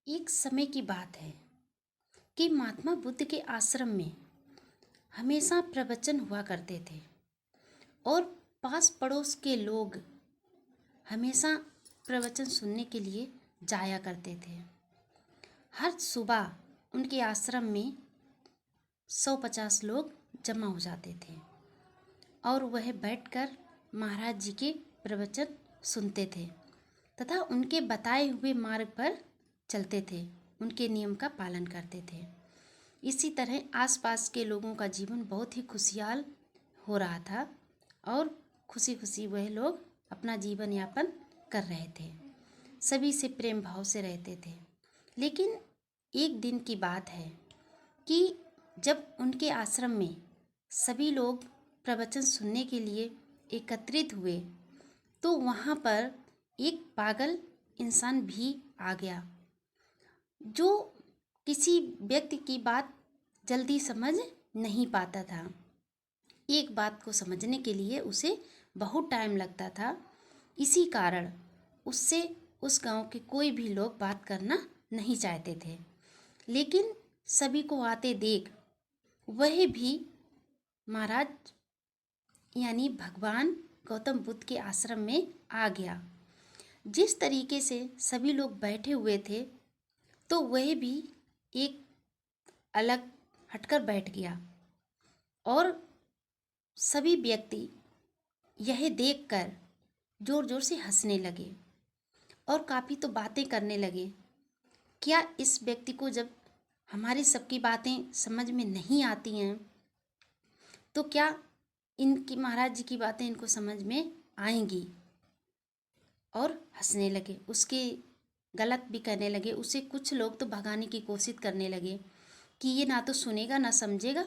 एक समय की बात है कि महात्मा बुद्ध के आश्रम में हमेशा प्रवचन हुआ करते थे और पास पड़ोस के लोग हमेशा प्रवचन सुनने के लिए जाया करते थे। हर सुबह उनके आश्रम में 150 लोग जमा हो जाते थे और वह बैठकर महाराज जी के प्रवचन सुनते थे तथा उनके बताए हुए मार्ग पर चलते थे, उनके नियम का पालन करते थे। इसी तरह आसपास के लोगों का जीवन बहुत ही खुशहाल हो रहा था और खुशी खुशी वह लोग अपना जीवन यापन कर रहे थे, सभी से प्रेम भाव से रहते थे। लेकिन एक दिन की बात है कि जब उनके आश्रम में सभी लोग प्रवचन सुनने के लिए एकत्रित हुए तो वहाँ पर एक पागल इंसान भी आ गया जो किसी व्यक्ति की बात जल्दी समझ नहीं पाता था। एक बात को समझने के लिए उसे बहुत टाइम लगता था। इसी कारण उससे उस गांव के कोई भी लोग बात करना नहीं चाहते थे। लेकिन सभी को आते देख वह भी महाराज यानी भगवान गौतम बुद्ध के आश्रम में आ गया। जिस तरीके से सभी लोग बैठे हुए थे तो वह भी एक अलग हटकर बैठ गया और सभी व्यक्ति यह देखकर जोर जोर से हंसने लगे और काफ़ी तो बातें करने लगे। क्या इस व्यक्ति को जब हमारी सबकी बातें समझ में नहीं आती हैं तो क्या इनकी महाराज जी की बातें इनको समझ में आएंगी? और हंसने लगे, उसके गलत भी करने लगे। उसे कुछ लोग तो भगाने की कोशिश करने लगे कि ये ना तो सुनेगा ना समझेगा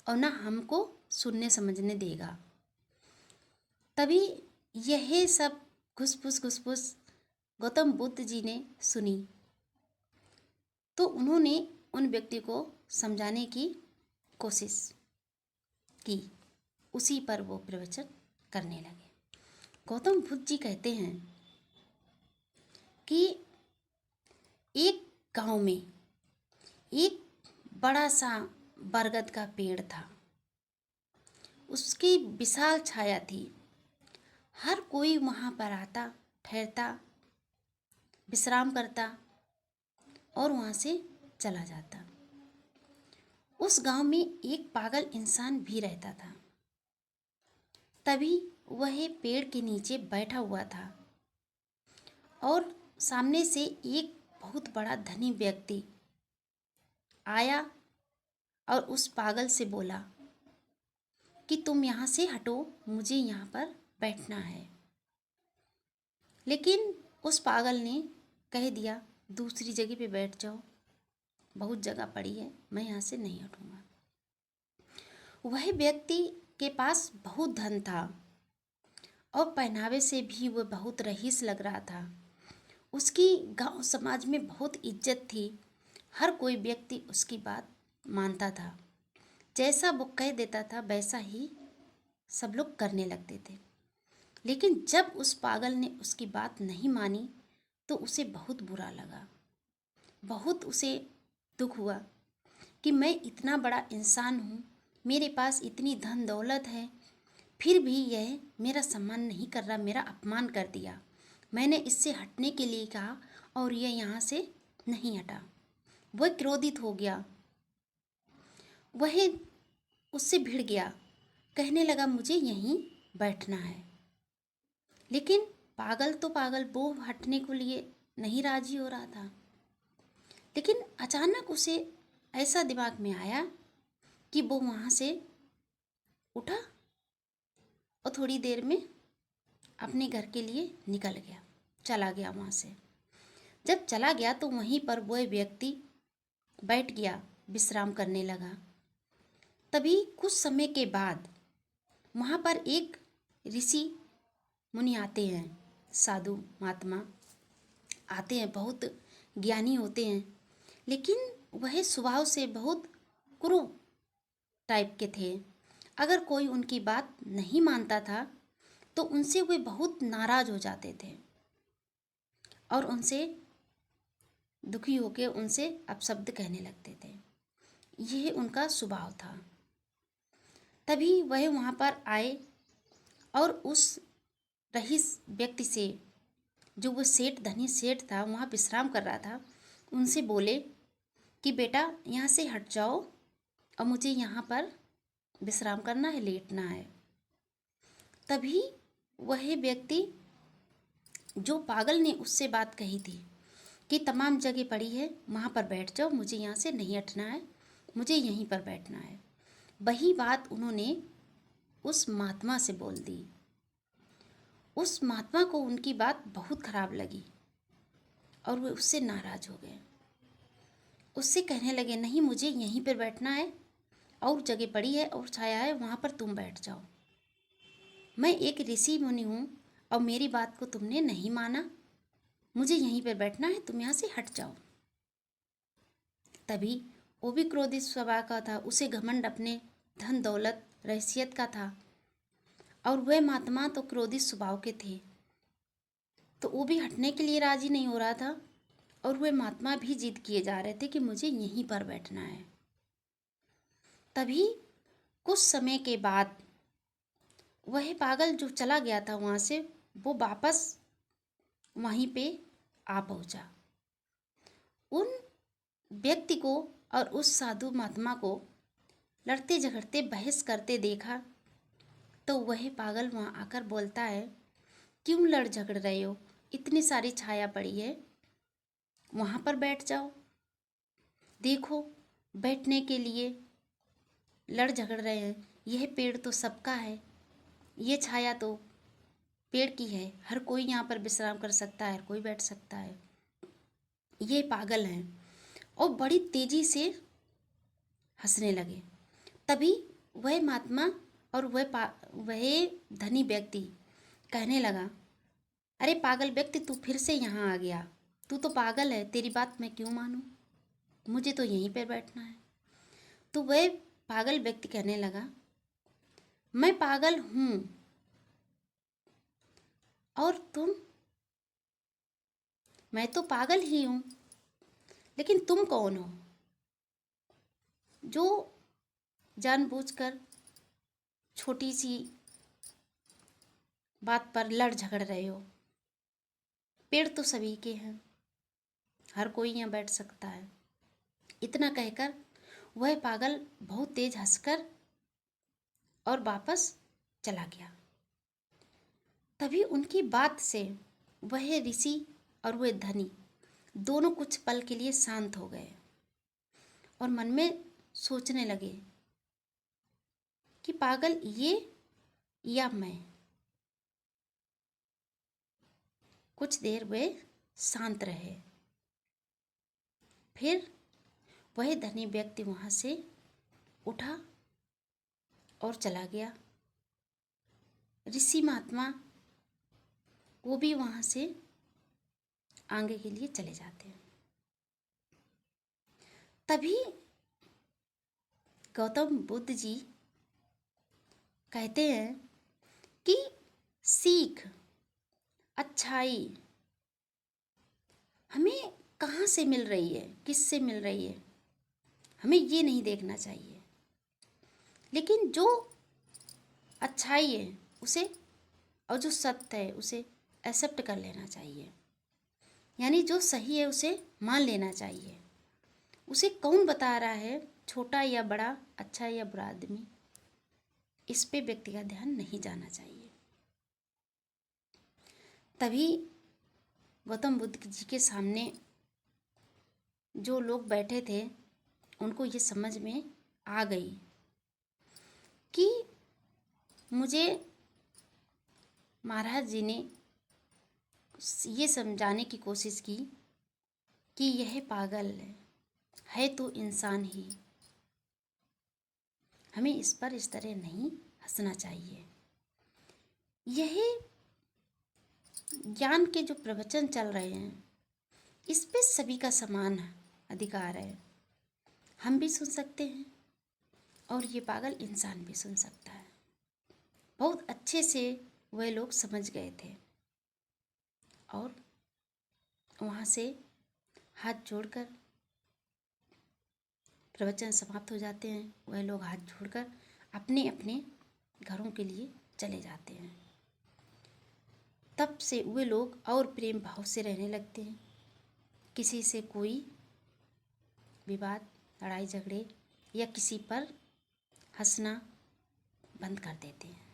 और ना हमको सुनने समझने देगा। तभी यह सब घुसपुस गौतम बुद्ध जी ने सुनी तो उन्होंने उन व्यक्ति को समझाने की कोशिश की। उसी पर वो प्रवचन करने लगे। गौतम बुद्ध जी कहते हैं कि एक गांव में एक बड़ा सा बरगद का पेड़ था। उसकी विशाल छाया थी। हर कोई वहाँ पर आता, ठहरता, विश्राम करता और वहाँ से चला जाता। उस गांव में एक पागल इंसान भी रहता था। तभी वह पेड़ के नीचे बैठा हुआ था और सामने से एक बहुत बड़ा धनी व्यक्ति आया और उस पागल से बोला कि तुम यहाँ से हटो, मुझे यहाँ पर बैठना है। लेकिन उस पागल ने कह दिया दूसरी जगह पे बैठ जाओ, बहुत जगह पड़ी है, मैं यहाँ से नहीं हटूँगा। वह व्यक्ति के पास बहुत धन था और पहनावे से भी वह बहुत रईस लग रहा था। उसकी गांव समाज में बहुत इज्जत थी। हर कोई व्यक्ति उसकी बात मानता था। जैसा वो कह देता था वैसा ही सब लोग करने लगते थे। लेकिन जब उस पागल ने उसकी बात नहीं मानी तो उसे बहुत बुरा लगा। बहुत उसे दुख हुआ कि मैं इतना बड़ा इंसान हूँ, मेरे पास इतनी धन दौलत है, फिर भी यह मेरा सम्मान नहीं कर रहा, मेरा अपमान कर दिया। मैंने इससे हटने के लिए कहा और यह यहाँ से नहीं हटा। वह क्रोधित हो गया, वह उससे भिड़ गया, कहने लगा मुझे यहीं बैठना है। लेकिन पागल तो पागल, वो हटने को लिए नहीं राजी हो रहा था। लेकिन अचानक उसे ऐसा दिमाग में आया कि वो वहाँ से उठा और थोड़ी देर में अपने घर के लिए निकल गया, चला गया वहाँ से। जब चला गया तो वहीं पर वह व्यक्ति बैठ गया, विश्राम करने लगा। तभी कुछ समय के बाद वहाँ पर एक ऋषि मुनि आते हैं, साधु महात्मा आते हैं, बहुत ज्ञानी होते हैं। लेकिन वह स्वभाव से बहुत क्रूर टाइप के थे। अगर कोई उनकी बात नहीं मानता था तो उनसे वे बहुत नाराज हो जाते थे और उनसे दुखी होकर उनसे अपशब्द कहने लगते थे। यह उनका स्वभाव था। तभी वह वहाँ पर आए और उस रईस व्यक्ति से, जो वो सेठ, धनी सेठ था, वहाँ विश्राम कर रहा था, उनसे बोले कि बेटा यहाँ से हट जाओ और मुझे यहाँ पर विश्राम करना है, लेटना है। तभी वह व्यक्ति, जो पागल ने उससे बात कही थी कि तमाम जगह पड़ी है, वहाँ पर बैठ जाओ, मुझे यहाँ से नहीं हटना है, मुझे यहीं पर बैठना है, वही बात उन्होंने उस महात्मा से बोल दी। उस महात्मा को उनकी बात बहुत खराब लगी और वे उससे नाराज हो गए। उससे कहने लगे, नहीं, मुझे यहीं पर बैठना है, और जगह पड़ी है और छाया है, वहाँ पर तुम बैठ जाओ। मैं एक ऋषि मुनि हूँ और मेरी बात को तुमने नहीं माना, मुझे यहीं पर बैठना है, तुम यहाँ से हट जाओ। तभी वो भी क्रोधित स्वभाव का था, उसे घमंड अपने धन दौलत रहसियत का था, और वह महात्मा तो क्रोधित स्वभाव के थे, तो वो भी हटने के लिए राजी नहीं हो रहा था, और वह महात्मा भी जिद किए जा रहे थे कि मुझे यहीं पर बैठना है। तभी कुछ समय के बाद वह पागल जो चला गया था वहाँ से, वो वापस वहीं पे आ पहुँचा। उन व्यक्ति को और उस साधु महात्मा को लड़ते झगड़ते बहस करते देखा, तो वह पागल वहाँ आकर बोलता है, क्यों लड़ झगड़ रहे हो, इतनी सारी छाया पड़ी है, वहाँ पर बैठ जाओ। देखो, बैठने के लिए लड़ झगड़ रहे हैं, यह पेड़ तो सबका है, ये छाया तो पेड़ की है, हर कोई यहाँ पर विश्राम कर सकता है, हर कोई बैठ सकता है, ये पागल हैं। और बड़ी तेजी से हंसने लगे। तभी वह महात्मा और वह धनी व्यक्ति कहने लगा, अरे पागल व्यक्ति, तू फिर से यहाँ आ गया, तू तो पागल है, तेरी बात मैं क्यों मानूं, मुझे तो यहीं पर बैठना है। तो वह पागल व्यक्ति कहने लगा, मैं पागल हूँ और तुम, मैं तो पागल ही हूँ, लेकिन तुम कौन हो जो जानबूझकर छोटी सी बात पर लड़ झगड़ रहे हो, पेड़ तो सभी के हैं, हर कोई यहाँ बैठ सकता है। इतना कहकर वह पागल बहुत तेज हंसकर और वापस चला गया। तभी उनकी बात से वह ऋषि और वह धनी दोनों कुछ पल के लिए शांत हो गए और मन में सोचने लगे कि पागल ये या मैं। कुछ देर वे शांत रहे। फिर वह धनी व्यक्ति वहाँ से उठा और चला गया। ऋषि महात्मा वो भी वहाँ से आगे के लिए चले जाते हैं। तभी गौतम बुद्ध जी कहते हैं कि सीख, अच्छाई हमें कहाँ से मिल रही है, किससे मिल रही है, हमें ये नहीं देखना चाहिए, लेकिन जो अच्छाई है उसे और जो सत्य है उसे एक्सेप्ट कर लेना चाहिए। यानी जो सही है उसे मान लेना चाहिए। उसे कौन बता रहा है, छोटा या बड़ा, अच्छा या बुरा आदमी, इस पे व्यक्ति का ध्यान नहीं जाना चाहिए। तभी गौतम बुद्ध जी के सामने जो लोग बैठे थे उनको ये समझ में आ गई कि मुझे महाराज जी ने ये समझाने की कोशिश की कि यह पागल है तो इंसान ही, हमें इस पर इस तरह नहीं हंसना चाहिए। यह ज्ञान के जो प्रवचन चल रहे हैं इस पे सभी का समान अधिकार है, हम भी सुन सकते हैं और ये पागल इंसान भी सुन सकता है। बहुत अच्छे से वह लोग समझ गए थे और वहाँ से हाथ जोड़कर प्रवचन समाप्त हो जाते हैं, वह लोग हाथ जोड़कर अपने अपने घरों के लिए चले जाते हैं। तब से वे लोग और प्रेम भाव से रहने लगते हैं। किसी से कोई विवाद, लड़ाई झगड़े या किसी पर हंसना बंद कर देते हैं।